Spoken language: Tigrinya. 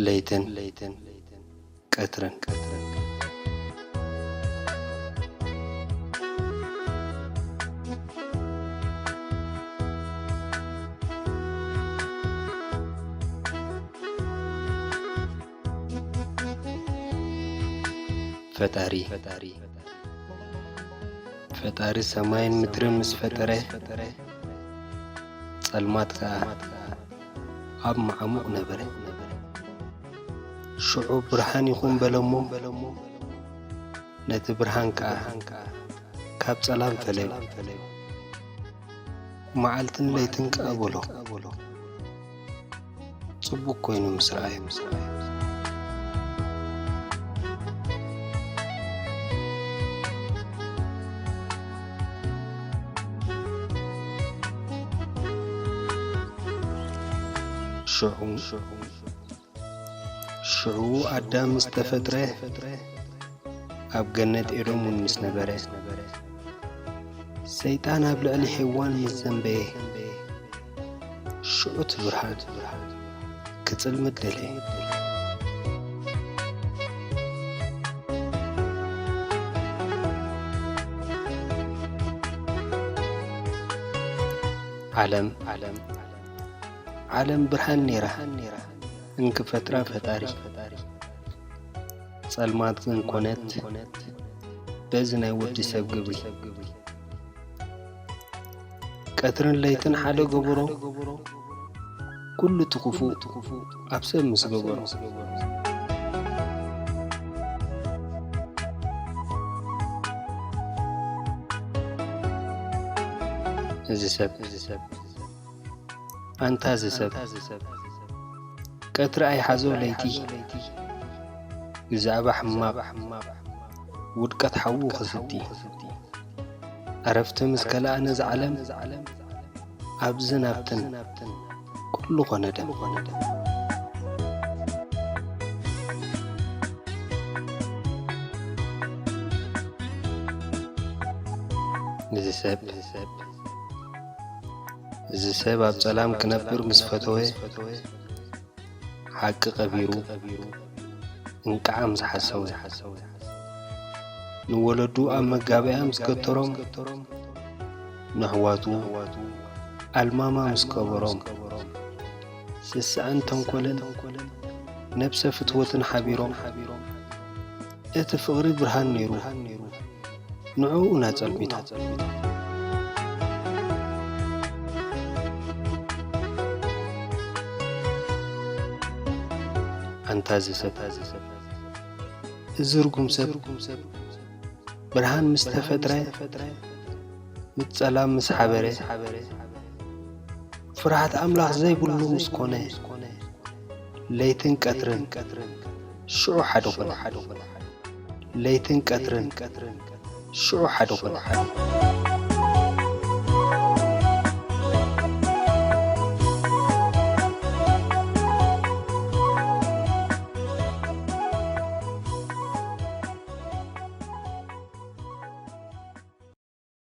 ليتن قطرن فتاري سماين مترن مس فتره ጸልማት ኣብ ማዕሙቕ ነበረ ሽዑ ብርሃን ይኹን በለሞ ነቲ ብርሃን ከዓ ካብ ጸላም ፈለዩ መዓልትን ለይትን ቀበሎ ጽቡቕ ኮይኑ ምስራይ شعو آدم استفتره أب جنة إيرم ونس نبره سيطان أبلع الحيوان مزنبه شعو تبرهان كتل مدلي عالم برهان نيره انك فترة فتاري ጸልማት ግን ኮነት በዝናይ ወዲ ሰብ ግብሪ ቀትርን ለይትን ሓደ ገበሮ ኩሉ ትኹፉ ኣብ ሰብ ምስ ገበሮ እዚ ሰብ አንታ እዚ ሰብ ቀትር ኣይሓዞ ለይቲ ግዛዕባ ሕማቕ ውድቀት ሓዉ ኽስቲ ዓረፍቲ ምስ ከልኣነ ዝዓለም ኣብ ዝናብትን ኩሉ ኾነ ደም እዚ ሰብ ኣብ ጸላም ክነብር ምስ ፈተወ ሓቂ ቀቢሩ እንቃዓም ዝሓሰው ንወለዱ ኣብ መጋበያ ምስ ገተሮም ንሕዋቱ ኣልማማ ምስ ቀበሮም ስስዕን ተንኰልን ነብሰ ፍትወትን ሓቢሮም እቲ ፍቕሪ ብርሃን ነይሩ ንዕኡ ናጸልሚታ አንታ ዝሰብ እዝርጉም ሰብ ብርሃን ምስ ተፈጥረ ምጸላም ምስ ሓበረ ፍርሃት ኣምላኽ ዘይብሉ ምስ ኮነ ለይትን ቀትርን ሽዑ ሓደ ኾነ ለይትን ቀትርን ሽዑ ሓደ ኾነ